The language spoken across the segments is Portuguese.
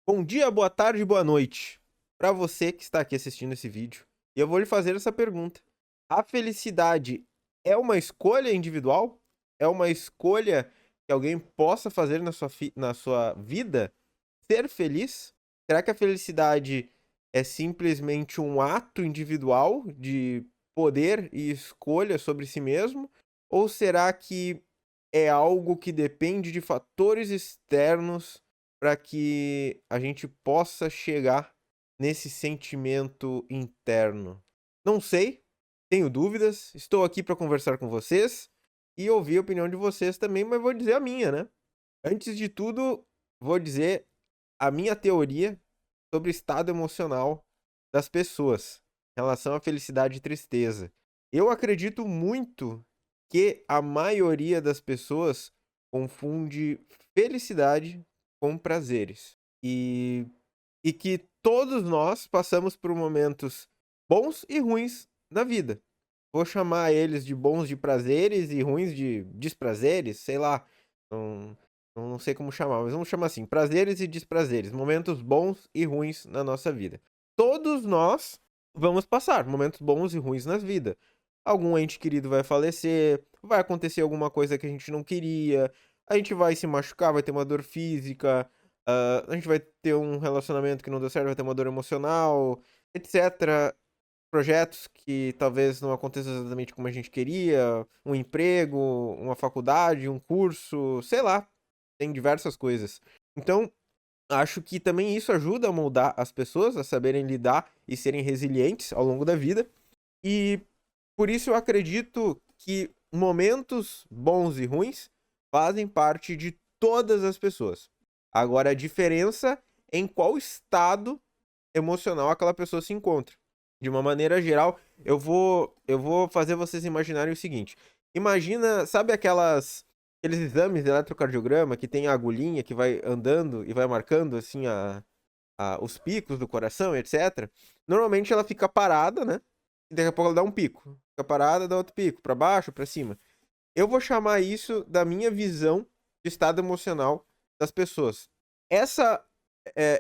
Bom dia, boa tarde, boa noite para você que está aqui assistindo esse vídeo. E eu vou lhe fazer essa pergunta: a felicidade é uma escolha individual? É uma escolha que alguém possa fazer na sua vida? Ser feliz? Será que a felicidade é simplesmente um ato individual de poder e escolha sobre si mesmo? Ou será que é algo que depende de fatores externos para que a gente possa chegar nesse sentimento interno? Não sei, tenho dúvidas, estou aqui para conversar com vocês e ouvir a opinião de vocês também, mas vou dizer a minha, né? Antes de tudo, vou dizer a minha teoria sobre o estado emocional das pessoas em relação à felicidade e tristeza. Eu acredito muito que a maioria das pessoas confunde felicidade com prazeres. E que todos nós passamos por momentos bons e ruins na vida. Vou chamar eles de bons de prazeres e ruins de desprazeres, sei lá. Não, não sei como chamar, mas vamos chamar assim: prazeres e desprazeres, momentos bons e ruins na nossa vida. Todos nós vamos passar momentos bons e ruins na vida. Algum ente querido vai falecer, vai acontecer alguma coisa que a gente não queria, a gente vai se machucar, vai ter uma dor física, a gente vai ter um relacionamento que não deu certo, vai ter uma dor emocional, etc. Projetos que talvez não aconteçam exatamente como a gente queria, um emprego, uma faculdade, um curso, sei lá, tem diversas coisas. Então, acho que também isso ajuda a moldar as pessoas a saberem lidar e serem resilientes ao longo da vida. E por isso eu acredito que momentos bons e ruins fazem parte de todas as pessoas. Agora, a diferença é em qual estado emocional aquela pessoa se encontra. De uma maneira geral, eu vou fazer vocês imaginarem o seguinte: imagina, sabe aqueles exames de eletrocardiograma que tem a agulhinha que vai andando e vai marcando assim os picos do coração, etc. Normalmente ela fica parada, né? E daqui a pouco ela dá um pico. Fica parada, dá outro pico, para baixo, para cima. Eu vou chamar isso da minha visão de estado emocional das pessoas. Essa,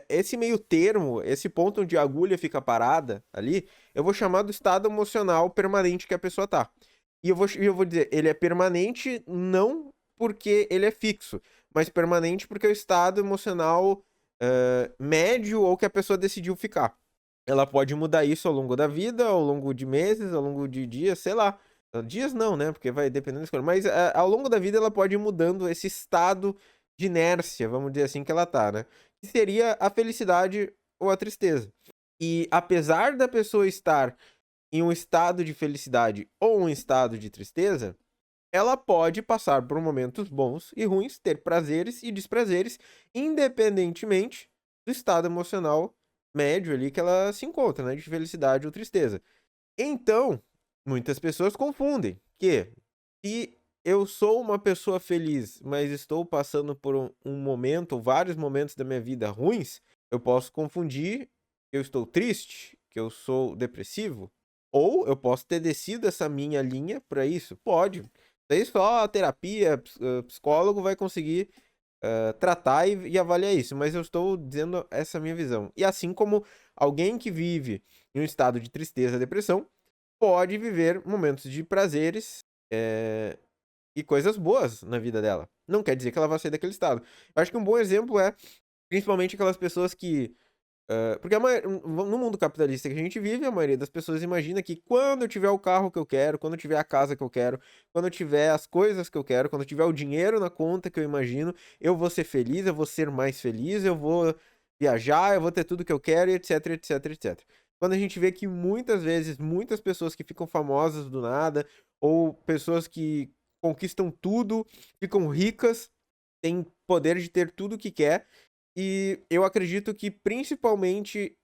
esse meio termo, esse ponto onde a agulha fica parada ali, eu vou chamar do estado emocional permanente que a pessoa tá. E eu vou dizer, ele é permanente não porque ele é fixo, mas permanente porque é o estado emocional médio ou que a pessoa decidiu ficar. Ela pode mudar isso ao longo da vida, ao longo de meses, ao longo de dias, sei lá. Dias não, né? Porque vai dependendo da escolha. Mas ao longo da vida ela pode ir mudando esse estado de inércia, vamos dizer assim, que ela tá, né? Que seria a felicidade ou a tristeza. E apesar da pessoa estar em um estado de felicidade ou um estado de tristeza, ela pode passar por momentos bons e ruins, ter prazeres e desprazeres, independentemente do estado emocional médio ali que ela se encontra, né? De felicidade ou tristeza. Então, muitas pessoas confundem que se eu sou uma pessoa feliz, mas estou passando por um momento ou vários momentos da minha vida ruins, eu posso confundir que eu estou triste, que eu sou depressivo, ou eu posso ter descido essa minha linha para isso. Pode. Daí só a terapia, psicólogo vai conseguir tratar e avaliar isso, mas eu estou dizendo essa minha visão. E assim como alguém que vive em um estado de tristeza, depressão, pode viver momentos de prazeres e coisas boas na vida dela. Não quer dizer que ela vai sair daquele estado. Eu acho que um bom exemplo é, principalmente aquelas pessoas que porque no mundo capitalista que a gente vive, a maioria das pessoas imagina que quando eu tiver o carro que eu quero, quando eu tiver a casa que eu quero, quando eu tiver as coisas que eu quero, quando eu tiver o dinheiro na conta que eu imagino, eu vou ser feliz, eu vou ser mais feliz, eu vou viajar, eu vou ter tudo que eu quero, etc, etc, etc. Quando a gente vê que muitas vezes, muitas pessoas que ficam famosas do nada, ou pessoas que conquistam tudo, ficam ricas, têm poder de ter tudo o que quer, e eu acredito que principalmente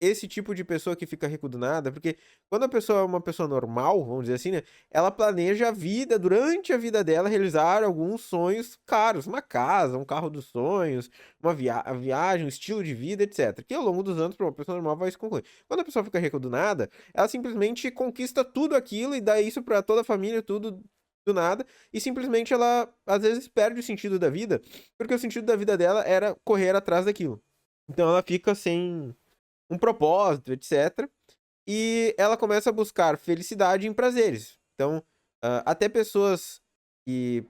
esse tipo de pessoa que fica rico do nada, porque quando a pessoa é uma pessoa normal, vamos dizer assim, né? Ela planeja a vida, durante a vida dela, realizar alguns sonhos caros, uma casa, um carro dos sonhos, a viagem, um estilo de vida, etc. Que ao longo dos anos, para uma pessoa normal, vai se concluir. Quando a pessoa fica rica do nada, ela simplesmente conquista tudo aquilo e dá isso para toda a família, tudo do nada, e simplesmente ela às vezes perde o sentido da vida porque o sentido da vida dela era correr atrás daquilo. Então ela fica sem um propósito, etc. E ela começa a buscar felicidade em prazeres. Então, até pessoas que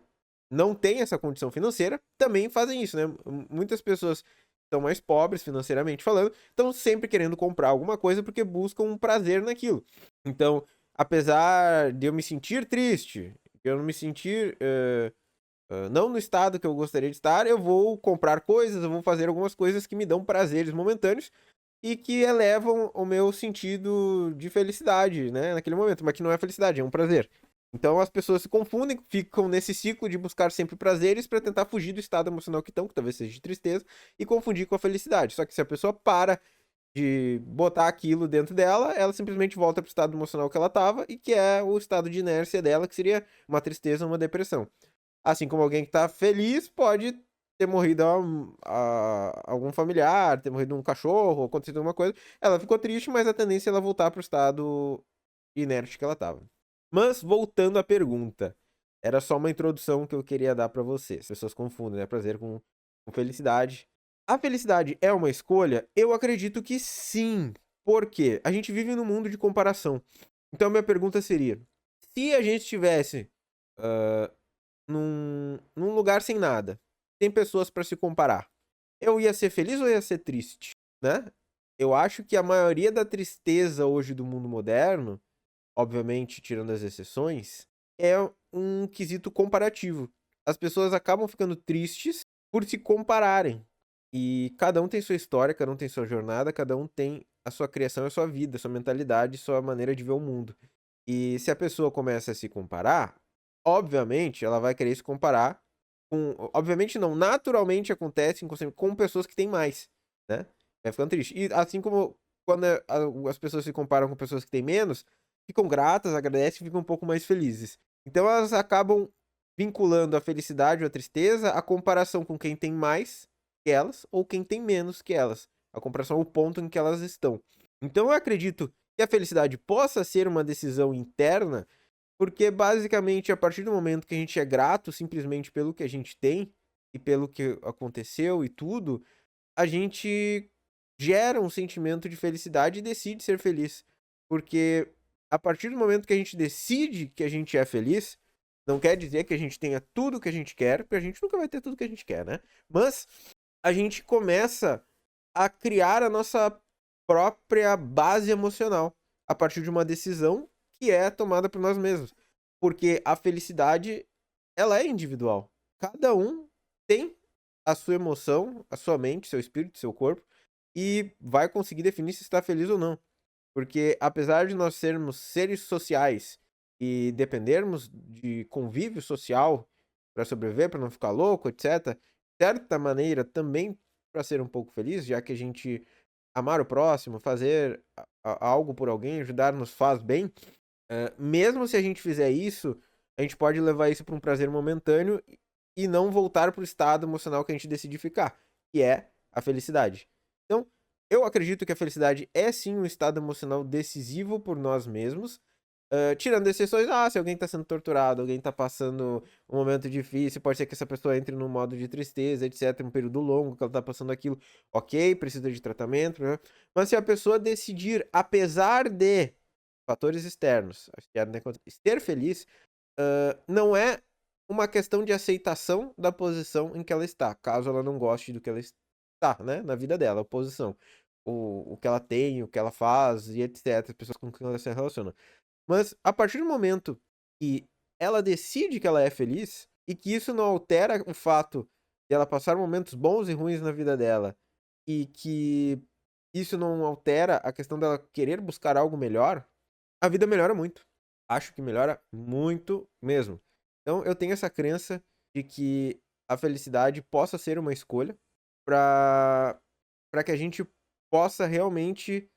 não têm essa condição financeira também fazem isso, né? Muitas pessoas são mais pobres financeiramente falando, estão sempre querendo comprar alguma coisa porque buscam um prazer naquilo. Então, apesar de eu me sentir triste, de eu não me sentir não no estado que eu gostaria de estar, eu vou comprar coisas, eu vou fazer algumas coisas que me dão prazeres momentâneos e que elevam o meu sentido de felicidade, né, naquele momento, mas que não é felicidade, é um prazer. Então as pessoas se confundem, ficam nesse ciclo de buscar sempre prazeres para tentar fugir do estado emocional que estão, que talvez seja de tristeza, e confundir com a felicidade. Só que se a pessoa para de botar aquilo dentro dela, ela simplesmente volta para o estado emocional que ela estava e que é o estado de inércia dela, que seria uma tristeza ou uma depressão. Assim como alguém que tá feliz pode ter morrido algum familiar, ter morrido um cachorro, acontecido alguma coisa. Ela ficou triste, mas a tendência é ela voltar pro estado inerte que ela tava. Mas, voltando à pergunta, era só uma introdução que eu queria dar pra você. As pessoas confundem, né? Prazer com felicidade. A felicidade é uma escolha? Eu acredito que sim. Por quê? A gente vive num mundo de comparação. Então, minha pergunta seria: se a gente tivesse num lugar sem nada, tem pessoas pra se comparar, eu ia ser feliz ou ia ser triste, né? Eu acho que a maioria da tristeza hoje do mundo moderno, obviamente tirando as exceções, é um quesito comparativo. As pessoas acabam ficando tristes por se compararem. E cada um tem sua história, cada um tem sua jornada, cada um tem a sua criação, a sua vida, a sua mentalidade, a sua maneira de ver o mundo. E se a pessoa começa a se comparar, obviamente ela vai querer se comparar com. Obviamente não, naturalmente acontece inclusive, com pessoas que têm mais, né? Vai ficando triste. E assim como quando as pessoas se comparam com pessoas que têm menos, ficam gratas, agradecem e ficam um pouco mais felizes. Então elas acabam vinculando a felicidade ou a tristeza à comparação com quem tem mais que elas ou quem tem menos que elas. A comparação ao ponto em que elas estão. Então eu acredito que a felicidade possa ser uma decisão interna, porque basicamente a partir do momento que a gente é grato simplesmente pelo que a gente tem e pelo que aconteceu e tudo, a gente gera um sentimento de felicidade e decide ser feliz. Porque a partir do momento que a gente decide que a gente é feliz, não quer dizer que a gente tenha tudo que a gente quer, porque a gente nunca vai ter tudo que a gente quer, né? Mas a gente começa a criar a nossa própria base emocional a partir de uma decisão que é tomada por nós mesmos. Porque a felicidade, ela é individual. Cada um tem a sua emoção, a sua mente, seu espírito, seu corpo e vai conseguir definir se está feliz ou não. Porque apesar de nós sermos seres sociais e dependermos de convívio social para sobreviver, para não ficar louco, etc., de certa maneira também para ser um pouco feliz, já que a gente amar o próximo, fazer algo por alguém, ajudar nos faz bem, mesmo se a gente fizer isso, a gente pode levar isso para um prazer momentâneo e não voltar para o estado emocional que a gente decide ficar, que é a felicidade. Então, eu acredito que a felicidade é sim um estado emocional decisivo por nós mesmos. Tirando exceções, se alguém está sendo torturado, alguém está passando um momento difícil, pode ser que essa pessoa entre num modo de tristeza, etc., um período longo que ela está passando aquilo, ok, precisa de tratamento, né? Mas se a pessoa decidir, apesar de fatores externos, ser feliz, não é uma questão de aceitação da posição em que ela está, caso ela não goste do que ela está, né, na vida dela, a posição, o que ela tem, o que ela faz e etc., as pessoas com quem ela se relaciona. Mas a partir do momento que ela decide que ela é feliz e que isso não altera o fato de ela passar momentos bons e ruins na vida dela e que isso não altera a questão dela querer buscar algo melhor, a vida melhora muito. Acho que melhora muito mesmo. Então eu tenho essa crença de que a felicidade possa ser uma escolha para que a gente possa realmente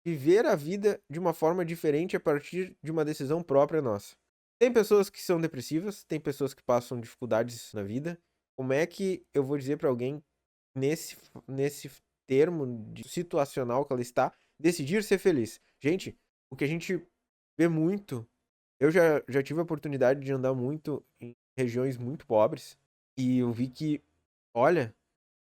viver a vida de uma forma diferente a partir de uma decisão própria nossa. Tem pessoas que são depressivas, tem pessoas que passam dificuldades na vida. Como é que eu vou dizer para alguém nesse termo de situacional que ela está, decidir ser feliz? Gente, o que a gente vê muito, eu já tive a oportunidade de andar muito em regiões muito pobres e eu vi que, olha,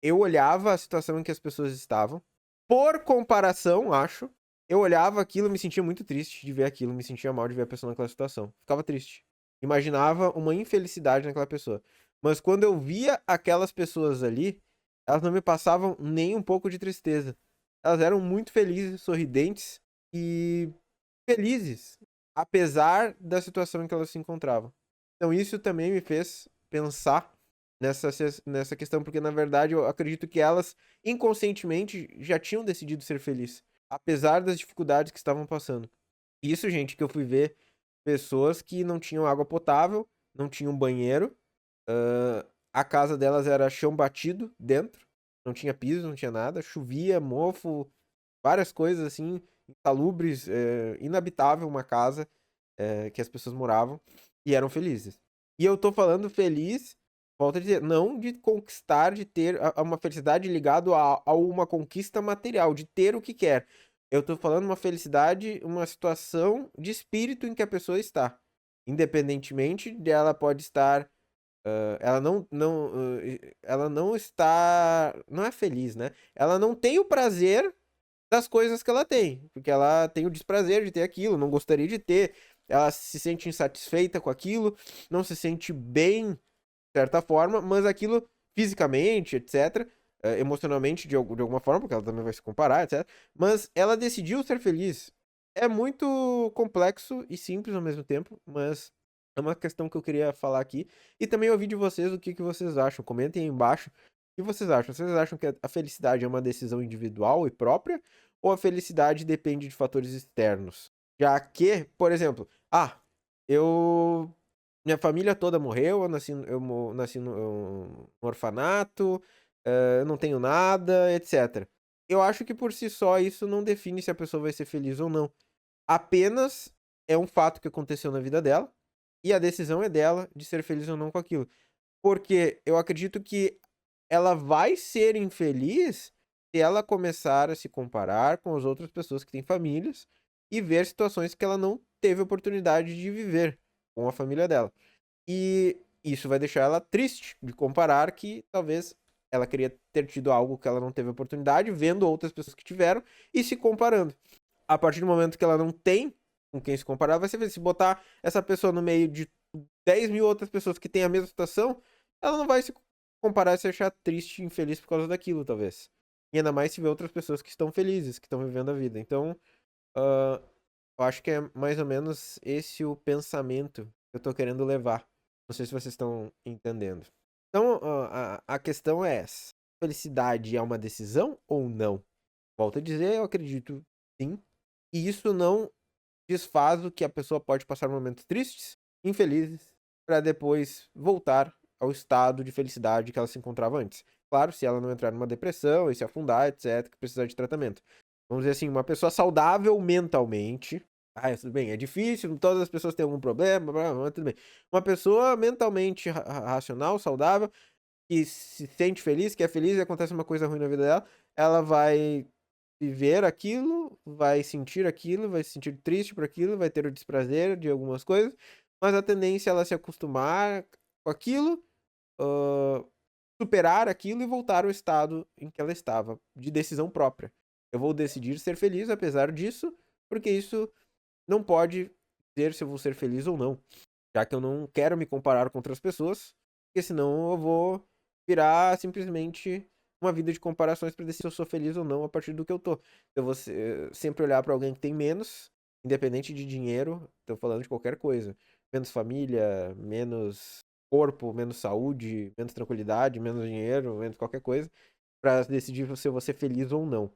eu olhava a situação em que as pessoas estavam. Por comparação, acho, eu olhava aquilo e me sentia muito triste de ver aquilo, me sentia mal de ver a pessoa naquela situação. Ficava triste. Imaginava uma infelicidade naquela pessoa. Mas quando eu via aquelas pessoas ali, elas não me passavam nem um pouco de tristeza. Elas eram muito felizes, sorridentes e felizes, apesar da situação em que elas se encontravam. Então isso também me fez pensar nessa, nessa questão, porque na verdade eu acredito que elas inconscientemente já tinham decidido ser felizes, apesar das dificuldades que estavam passando. Isso, gente, que eu fui ver pessoas que não tinham água potável, não tinham banheiro, a casa delas era chão batido dentro, não tinha piso, não tinha nada, chovia, mofo, várias coisas assim, insalubres, inabitável uma casa que as pessoas moravam e eram felizes. E eu tô falando feliz, volto a dizer, não de conquistar, de ter uma felicidade ligado a uma conquista material, de ter o que quer. Eu tô falando uma felicidade, uma situação de espírito em que a pessoa está. Independentemente dela pode estar ela não está, não é feliz, né? Ela não tem o prazer das coisas que ela tem, porque ela tem o desprazer de ter aquilo, não gostaria de ter, ela se sente insatisfeita com aquilo, não se sente bem, de certa forma, mas aquilo fisicamente, etc., emocionalmente de alguma forma, porque ela também vai se comparar, etc., mas ela decidiu ser feliz. É muito complexo e simples ao mesmo tempo, mas é uma questão que eu queria falar aqui. E também ouvir de vocês o que vocês acham. Comentem aí embaixo o que vocês acham. Vocês acham que a felicidade é uma decisão individual e própria? Ou a felicidade depende de fatores externos? Já que, por exemplo, eu. Minha família toda morreu, nasci no orfanato, eu não tenho nada, etc. Eu acho que por si só isso não define se a pessoa vai ser feliz ou não. Apenas é um fato que aconteceu na vida dela e a decisão é dela de ser feliz ou não com aquilo. Porque eu acredito que ela vai ser infeliz se ela começar a se comparar com as outras pessoas que têm famílias e ver situações que ela não teve oportunidade de viver com a família dela. E isso vai deixar ela triste de comparar que talvez ela queria ter tido algo que ela não teve oportunidade, vendo outras pessoas que tiveram e se comparando. A partir do momento que ela não tem com quem se comparar, vai ser feliz. Se botar essa pessoa no meio de 10 mil outras pessoas que têm a mesma situação, ela não vai se comparar e se achar triste e infeliz por causa daquilo, talvez. E ainda mais se ver outras pessoas que estão felizes, que estão vivendo a vida. Então, eu acho que é mais ou menos esse o pensamento que eu tô querendo levar. Não sei se vocês estão entendendo. Então, a questão é essa. Felicidade é uma decisão ou não? Volto a dizer, eu acredito sim. E isso não desfaz o que a pessoa pode passar momentos tristes, infelizes, para depois voltar ao estado de felicidade que ela se encontrava antes. Claro, se ela não entrar numa depressão e se afundar, etc., que precisar de tratamento. Vamos dizer assim, uma pessoa saudável mentalmente. Tudo bem, é difícil, todas as pessoas têm algum problema, mas tudo bem. Uma pessoa mentalmente racional, saudável, que se sente feliz, que é feliz e acontece uma coisa ruim na vida dela, ela vai viver aquilo, vai sentir aquilo, vai se sentir triste por aquilo, vai ter o desprazer de algumas coisas, mas a tendência é ela se acostumar com aquilo, ah, superar aquilo e voltar ao estado em que ela estava, de decisão própria. Eu vou decidir ser feliz apesar disso, porque isso não pode dizer se eu vou ser feliz ou não, já que eu não quero me comparar com outras pessoas, porque senão eu vou virar simplesmente uma vida de comparações para decidir se eu sou feliz ou não a partir do que eu tô. Eu vou sempre olhar para alguém que tem menos, independente de dinheiro, tô falando de qualquer coisa, menos família, menos corpo, menos saúde, menos tranquilidade, menos dinheiro, menos qualquer coisa, para decidir se eu vou ser feliz ou não.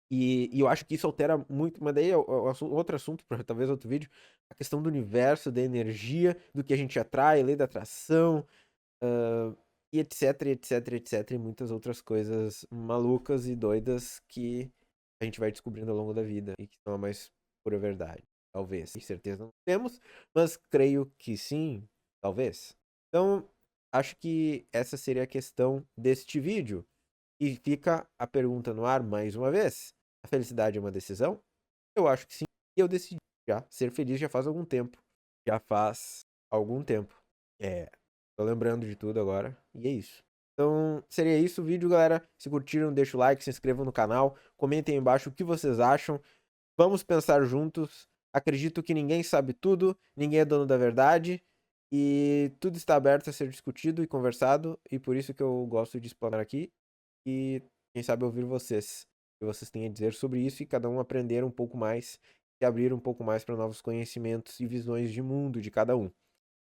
E eu acho que isso altera muito, mas daí é outro assunto, para talvez outro vídeo, a questão do universo, da energia, do que a gente atrai, lei da atração, e etc, etc, etc, e muitas outras coisas malucas e doidas que a gente vai descobrindo ao longo da vida e que são a mais pura verdade. Talvez. Com certeza não temos, mas creio que sim, talvez. Então, acho que essa seria a questão deste vídeo. E fica a pergunta no ar mais uma vez. A felicidade é uma decisão? Eu acho que sim. E eu decidi já ser feliz já faz algum tempo. Já faz algum tempo. Tô lembrando de tudo agora. E é isso. Então, seria isso o vídeo, galera. Se curtiram, deixa o like, se inscrevam no canal, comentem aí embaixo o que vocês acham. Vamos pensar juntos. Acredito que ninguém sabe tudo, ninguém é dono da verdade e tudo está aberto a ser discutido e conversado, e por isso que eu gosto de explanar aqui e quem sabe ouvir vocês, o que vocês têm a dizer sobre isso e cada um aprender um pouco mais e abrir um pouco mais para novos conhecimentos e visões de mundo de cada um,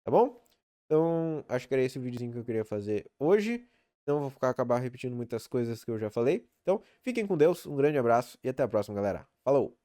tá bom? Então, acho que era esse o videozinho que eu queria fazer hoje. Não vou acabar repetindo muitas coisas que eu já falei. Então, fiquem com Deus, um grande abraço e até a próxima, galera. Falou!